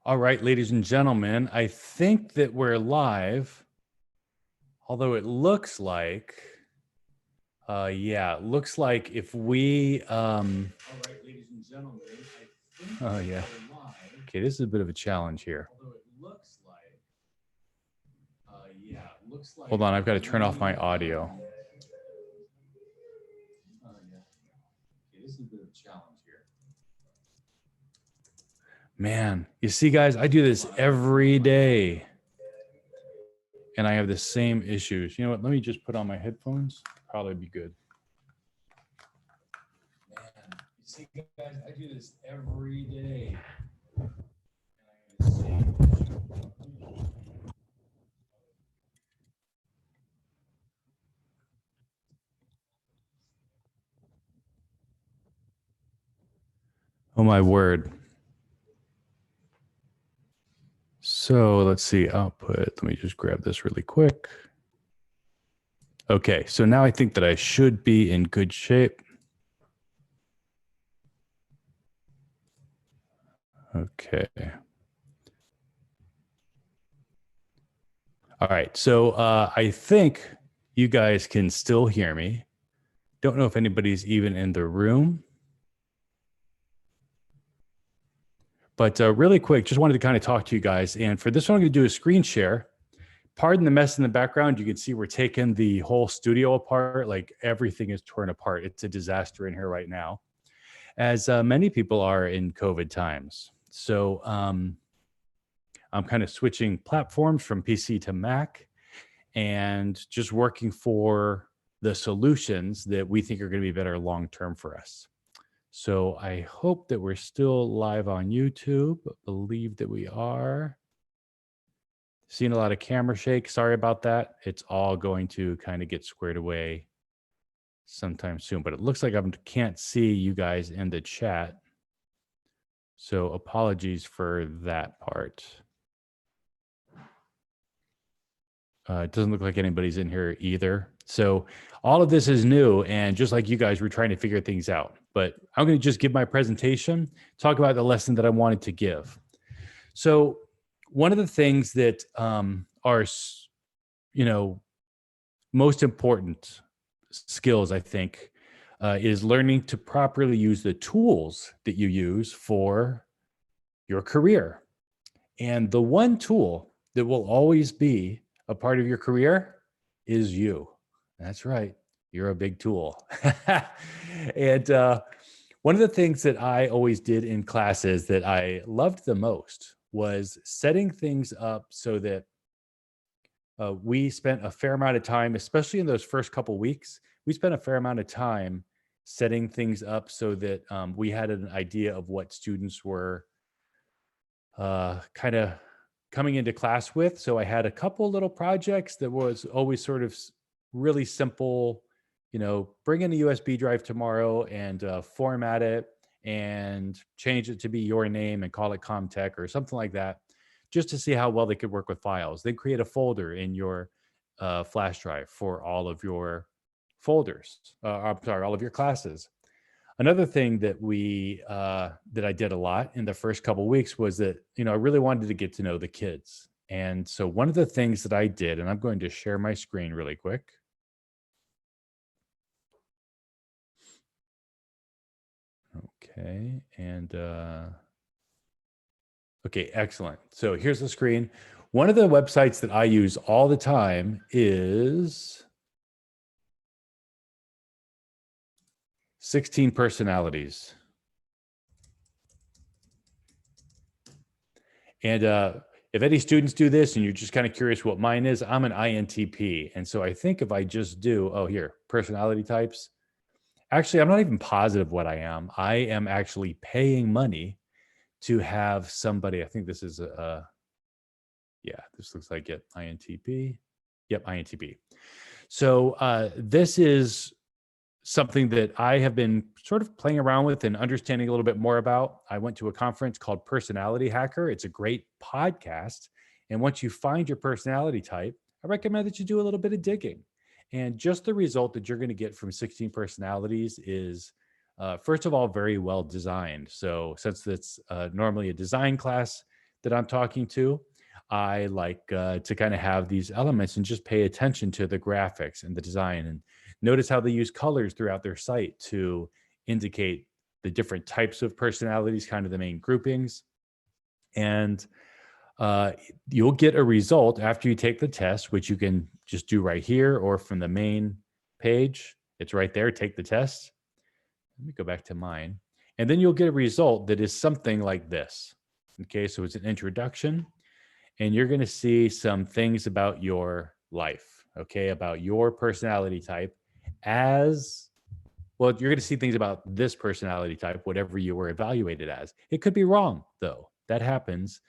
All right, ladies and gentlemen, I think that we're live, although it looks like, looks like if we, all right, ladies and gentlemen, I think we're live. Okay, this is a bit of a challenge here. Although it looks like, looks like. Hold on, I've got to turn off my audio. Okay, this is a bit of a challenge here. Man, you see, guys, I do this every day. And I have the same issues. You know what? Let me just put on my headphones. Probably be good. Man, you see, guys, I do this every day. And I have the same issues. Oh, my word. So let's see, output. Let me just grab this really quick. Okay, so now I think that I should be in good shape. Okay. All right, so I think you guys can still hear me. Don't know if anybody's even in the room. But really quick, just wanted to kind of talk to you guys. And for this one, I'm going to do a screen share. Pardon the mess in the background. You can see we're taking the whole studio apart. Like everything is torn apart. It's a disaster in here right now, as many people are in COVID times. So I'm kind of switching platforms from PC to Mac and just working for the solutions that we think are going to be better long-term for us. So I hope that we're still live on YouTube. Believe that we are. Seeing a lot of camera shake. Sorry about that. It's all going to kind of get squared away sometime soon. But it looks like I can't see you guys in the chat. So apologies for that part. It doesn't look like anybody's in here either. So all of this is new. And just like you guys, we're trying to figure things out. But I'm going to just give my presentation, talk about the lesson that I wanted to give. So one of the things that are, most important skills, I think, is learning to properly use the tools that you use for your career. And the one tool that will always be a part of your career is you. That's right. You're a big tool. And one of the things that I always did in classes that I loved the most was setting things up so that we spent a fair amount of time, especially in those first couple weeks, we spent a fair amount of time setting things up so that we had an idea of what students were kind of coming into class with. So I had a couple little projects that was always sort of really simple, bring in a USB drive tomorrow and format it and change it to be your name and call it Comtech or something like that, just to see how well they could work with files. Then create a folder in your flash drive for all of your folders. All of your classes. Another thing that that I did a lot in the first couple of weeks was that, I really wanted to get to know the kids. And so one of the things that I did, and I'm going to share my screen really quick. Okay, and okay, excellent. So here's the screen. One of the websites that I use all the time is 16 Personalities. And if any students do this and you're just kind of curious what mine is, I'm an INTP. And so I think if I just do, personality types. Actually, I'm not even positive what I am. I am actually paying money to have somebody, I think this is this looks like it, INTP. Yep, INTP. So this is something that I have been sort of playing around with and understanding a little bit more about. I went to a conference called Personality Hacker. It's a great podcast. And once you find your personality type, I recommend that you do a little bit of digging. And just the result that you're going to get from 16 Personalities is, first of all, very well designed. So since it's normally a design class, that I'm talking to, I like to kind of have these elements and just pay attention to the graphics and the design and notice how they use colors throughout their site to indicate the different types of personalities, kind of the main groupings. And uh, you'll get a result after you take the test, which you can just do right here or from the main page. It's right there. Take the test. Let me go back to mine. And then you'll get a result that is something like this. Okay, so it's an introduction, and you're going to see some things about your life, okay, about your personality type as well. You're going to see things about this personality type, whatever you were evaluated as. It could be wrong, though. That happens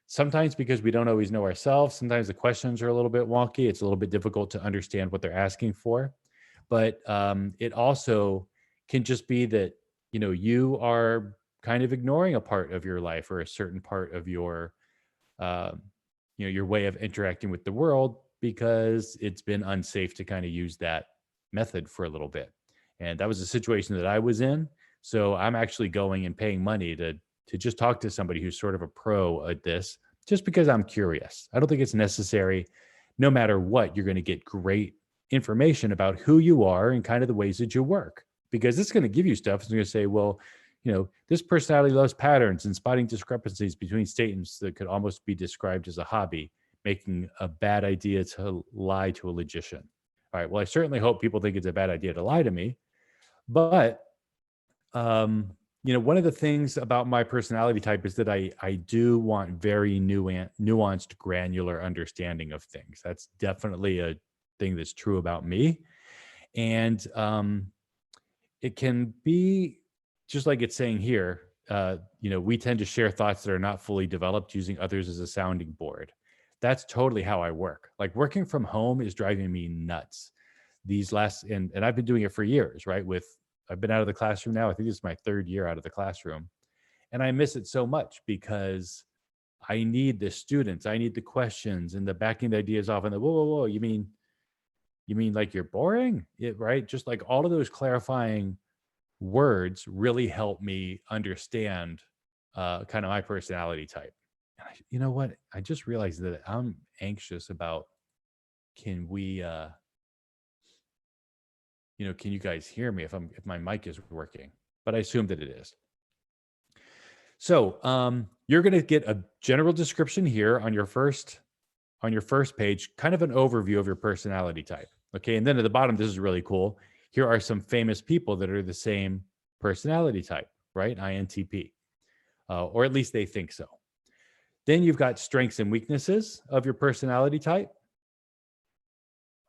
sometimes because we don't always know ourselves. Sometimes the questions are a little bit wonky. It's a little bit difficult to understand what they're asking for. But it also can just be that, you are kind of ignoring a part of your life or a certain part of your, um, your way of interacting with the world because it's been unsafe to kind of use that method for a little bit. And that was a situation that I was in. So I'm actually going and paying money to just talk to somebody who's sort of a pro at this, just because I'm curious. I don't think it's necessary. No matter what, you're going to get great information about who you are and kind of the ways that you work, because it's going to give you stuff. It's going to say, well, this personality loves patterns and spotting discrepancies between statements that could almost be described as a hobby, making a bad idea to lie to a logician. All right. Well, I certainly hope people think it's a bad idea to lie to me. But, one of the things about my personality type is that I do want very nuanced, granular understanding of things. That's definitely a thing that's true about me. And it can be just like it's saying here, we tend to share thoughts that are not fully developed using others as a sounding board. That's totally how I work. Like working from home is driving me nuts. And I've been doing it for years, right? I've been out of the classroom now. I think this is my third year out of the classroom. And I miss it so much because I need the students, I need the questions and the backing the ideas off. And whoa, you mean like you're boring? Right? Just like all of those clarifying words really help me understand kind of my personality type. And you know what? I just realized that I'm anxious about, can you guys hear me if my mic is working? But I assume that it is. So you're going to get a general description here on your first page, kind of an overview of your personality type. Okay. And then at the bottom, this is really cool. Here are some famous people that are the same personality type, right? INTP, or at least they think so. Then you've got strengths and weaknesses of your personality type.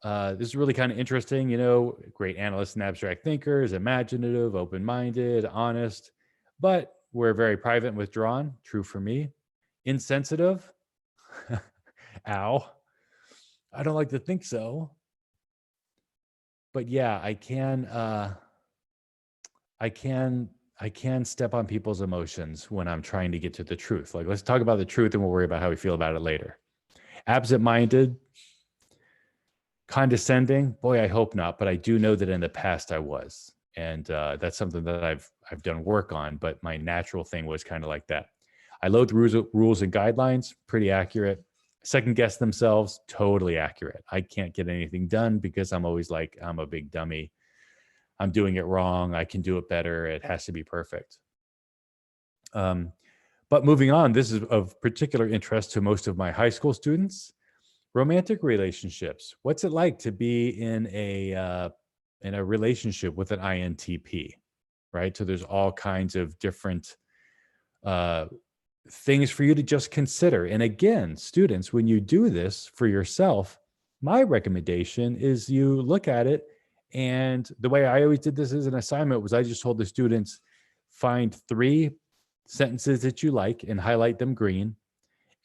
This is really kind of interesting. Great analysts and abstract thinkers, imaginative, open-minded, honest, but we're very private and withdrawn. True for me. Insensitive. Ow. I don't like to think so. But yeah, I can step on people's emotions when I'm trying to get to the truth. Like, let's talk about the truth and we'll worry about how we feel about it later. Absent-minded, condescending. Boy, I hope not, but I do know that in the past I was. And that's something that I've done work on, but my natural thing was kind of like that. I loathe rules and guidelines, pretty accurate. Second guess themselves, totally accurate. I can't get anything done because I'm always like, I'm a big dummy. I'm doing it wrong. I can do it better. It has to be perfect. But moving on, this is of particular interest to most of my high school students. Romantic relationships. What's it like to be in a relationship with an INTP, right? So there's all kinds of different things for you to just consider. And again, students, when you do this for yourself, my recommendation is you look at it. And the way I always did this as an assignment was I just told the students, find 3 sentences that you like and highlight them green,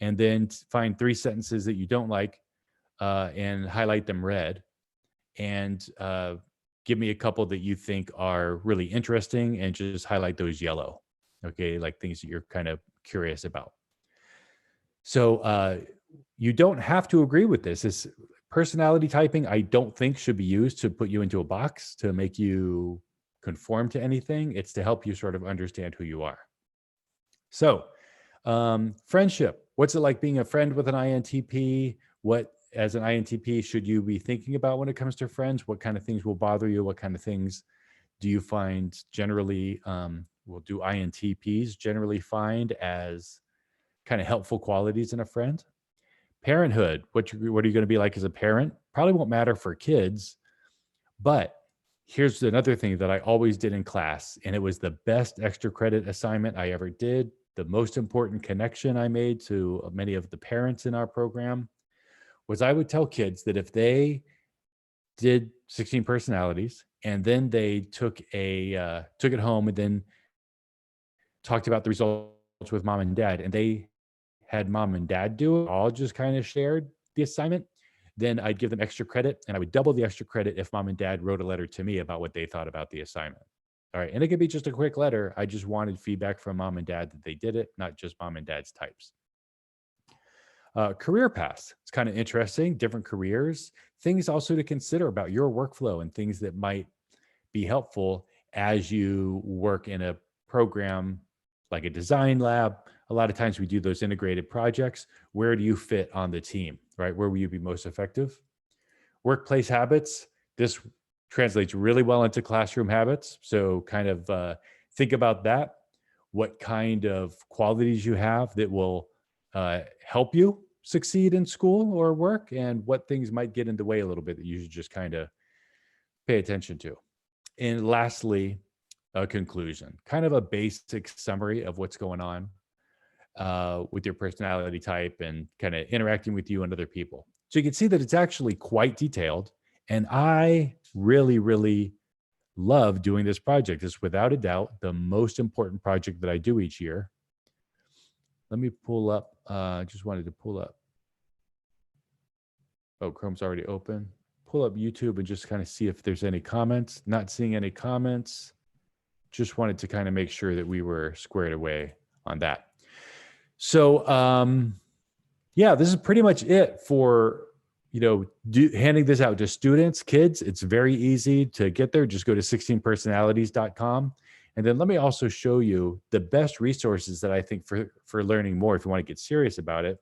and then find 3 sentences that you don't like and highlight them red, and give me a couple that you think are really interesting and just highlight those yellow. Okay, like things that you're kind of curious about. So you don't have to agree with this. This personality typing, I don't think, should be used to put you into a box to make you conform to anything. It's to help you sort of understand who you are. So friendship. what's it like being a friend with an INTP? What, as an INTP, should you be thinking about when it comes to friends? What kind of things will bother you? What kind of things do you find generally, well, do INTPs generally find as kind of helpful qualities in a friend? Parenthood, what are you going to be like as a parent? Probably won't matter for kids, but here's another thing that I always did in class, and it was the best extra credit assignment I ever did. The most important connection I made to many of the parents in our program was I would tell kids that if they did 16 personalities and then they took it home and then talked about the results with mom and dad, and they had mom and dad do it, all just kind of shared the assignment, then I'd give them extra credit, and I would double the extra credit if mom and dad wrote a letter to me about what they thought about the assignment. All right. And it could be just a quick letter. I just wanted feedback from mom and dad that they did it, not just mom and dad's types. Career paths. It's kind of interesting, different careers, things also to consider about your workflow and things that might be helpful as you work in a program like a design lab. A lot of times we do those integrated projects. Where do you fit on the team, right? Where will you be most effective? Workplace habits. This translates really well into classroom habits. So kind of think about that. What kind of qualities you have that will help you succeed in school or work, and what things might get in the way a little bit that you should just kind of pay attention to. And lastly, a conclusion, kind of a basic summary of what's going on with your personality type and kind of interacting with you and other people. So you can see that it's actually quite detailed. And I really, really love doing this project. It's without a doubt the most important project that I do each year. Let me pull up, just wanted to pull up. Oh, Chrome's already open. Pull up YouTube and just kind of see if there's any comments. Not seeing any comments. Just wanted to kind of make sure that we were squared away on that. So, yeah, this is pretty much it for, handing this out to students, kids. It's very easy to get there. Just go to 16personalities.com. And then let me also show you the best resources that I think for learning more if you want to get serious about it.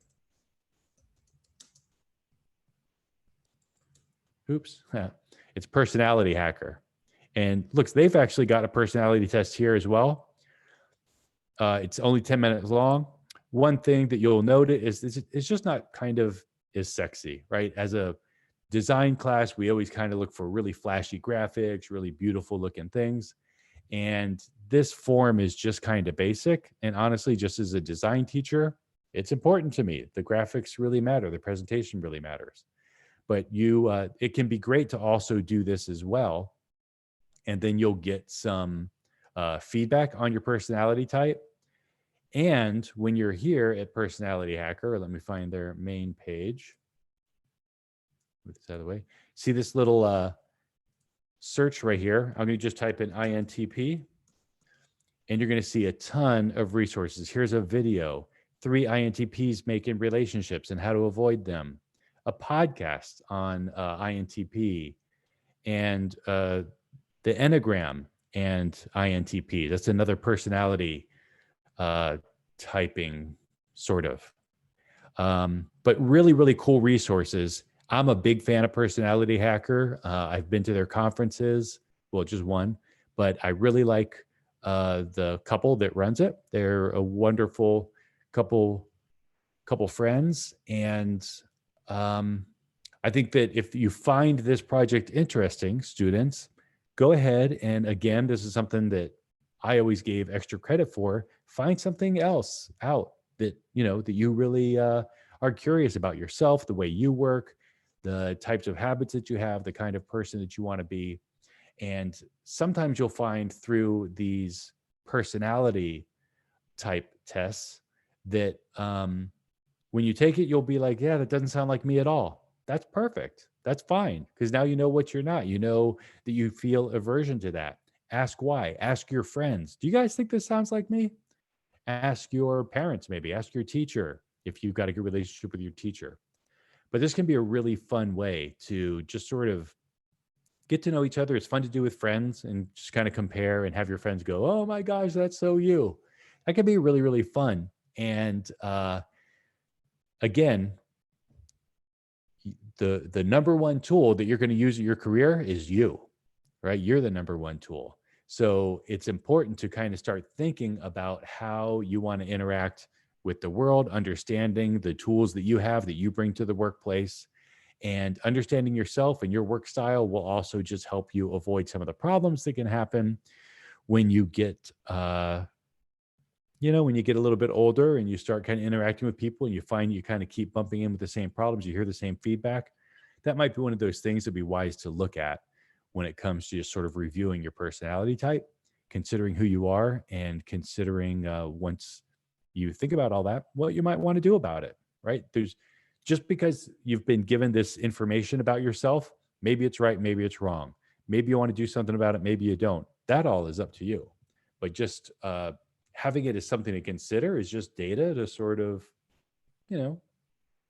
Oops, it's Personality Hacker. And look, they've actually got a personality test here as well. It's only 10 minutes long. One thing that you'll notice is it's just not kind of as sexy, right? As a design class, we always kind of look for really flashy graphics, really beautiful looking things. And this form is just kind of basic. And honestly, just as a design teacher, it's important to me. The graphics really matter. The presentation really matters. But it can be great to also do this as well. And then you'll get some feedback on your personality type. And when you're here at Personality Hacker, let me find their main page. Move this out of the way. See this little search right here? I'm going to just type in INTP. And you're going to see a ton of resources. Here's a video, 3 INTPs making relationships and how to avoid them. A podcast on INTP, and the Enneagram and INTP. That's another personality typing, sort of. But really, really cool resources. I'm a big fan of Personality Hacker. I've been to their conferences, well, just one, but I really like the couple that runs it. They're a wonderful couple friends, and I think that if you find this project interesting, students, go ahead. And again, this is something that I always gave extra credit for. Find something else out that, that you really are curious about yourself, the way you work, the types of habits that you have, the kind of person that you want to be. And sometimes you'll find through these personality type tests that when you take it, you'll be like, yeah, that doesn't sound like me at all. That's perfect. That's fine. Because now you know what you're not. You know that you feel aversion to that. Ask why. Ask your friends. Do you guys think this sounds like me? Ask your parents, maybe. Ask your teacher if you've got a good relationship with your teacher. But this can be a really fun way to just sort of get to know each other. It's fun to do with friends and just kind of compare and have your friends go, oh my gosh, that's so you. That can be really, really fun. And again, the number one tool that you're going to use in your career is you, right? You're the number one tool. So it's important to kind of start thinking about how you want to interact with the world, understanding the tools that you have that you bring to the workplace, and understanding yourself and your work style will also just help you avoid some of the problems that can happen when you get, when you get a little bit older and you start kind of interacting with people and you find you kind of keep bumping in with the same problems, you hear the same feedback. That might be one of those things that'd be wise to look at when it comes to just sort of reviewing your personality type, considering who you are, and considering once you think about all that, what you might want to do about it, right? There's just because you've been given this information about yourself, maybe it's right, maybe it's wrong. Maybe you want to do something about it, maybe you don't. That all is up to you. But just having it as something to consider is just data to sort of,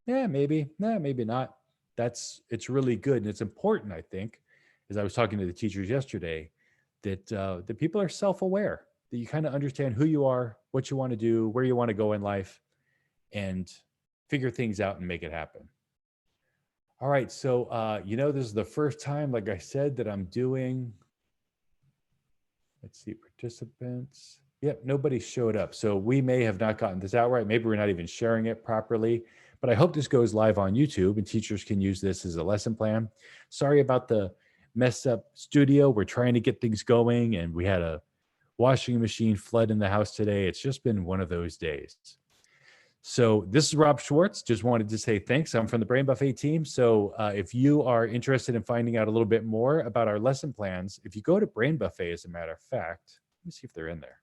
maybe, maybe not. It's really good. And it's important, I think, as I was talking to the teachers yesterday, that that people are self-aware, that you kind of understand who you are, what you want to do, where you want to go in life, and figure things out and make it happen. All right. So, this is the first time, like I said, that I'm doing, let's see, participants. Yep, nobody showed up. So we may have not gotten this out right. Maybe we're not even sharing it properly, but I hope this goes live on YouTube and teachers can use this as a lesson plan. Sorry about the messed up studio. We're trying to get things going and we had a washing machine flood in the house today. It's just been one of those days. So this is Rob Schwartz. Just wanted to say thanks. I'm from the Brain Buffet team. So if you are interested in finding out a little bit more about our lesson plans, if you go to Brain Buffet, as a matter of fact, let me see if they're in there.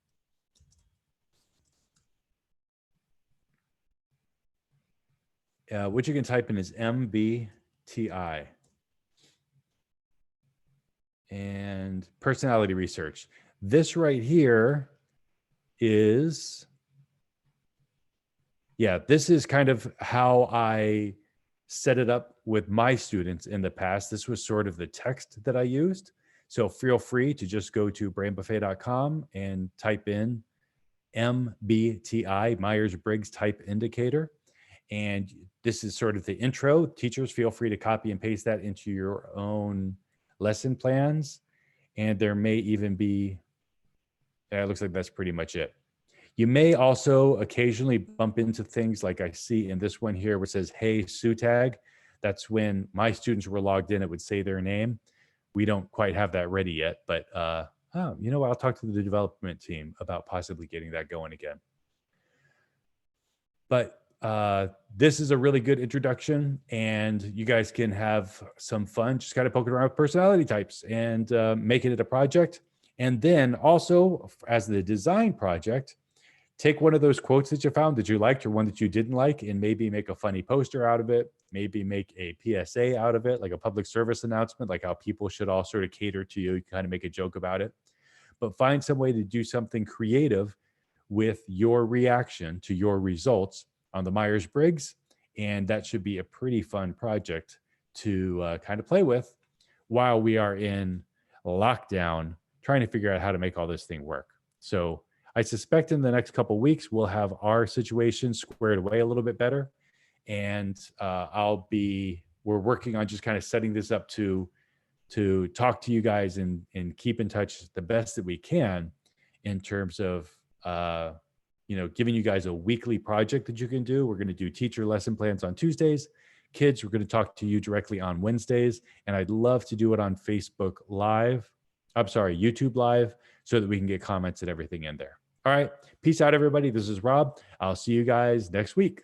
What you can type in is MBTI and personality research. This right here is, this is kind of how I set it up with my students in the past. This was sort of the text that I used. So feel free to just go to brainbuffet.com and type in MBTI, Myers-Briggs Type Indicator. And this is sort of the intro. Teachers, feel free to copy and paste that into your own lesson plans. And there may even be, it looks like that's pretty much it. You may also occasionally bump into things like I see in this one here, which says, "Hey, SUTAG." That's when my students were logged in, it would say their name. We don't quite have that ready yet, but I'll talk to the development team about possibly getting that going again. But this is a really good introduction and you guys can have some fun, just kind of poking around with personality types and making it a project. And then also as the design project, take one of those quotes that you found that you liked or one that you didn't like and maybe make a funny poster out of it, maybe make a PSA out of it, like a public service announcement, like how people should all sort of cater to you, kind of make a joke about it. But find some way to do something creative with your reaction to your results on the Myers-Briggs. And that should be a pretty fun project to kind of play with while we are in lockdown, trying to figure out how to make all this thing work. So I suspect in the next couple of weeks, we'll have our situation squared away a little bit better. And we're working on just kind of setting this up to talk to you guys and keep in touch the best that we can in terms of, giving you guys a weekly project that you can do. We're going to do teacher lesson plans on Tuesdays. Kids, we're going to talk to you directly on Wednesdays. And I'd love to do it on YouTube Live, so that we can get comments and everything in there. All right. Peace out, everybody. This is Rob. I'll see you guys next week.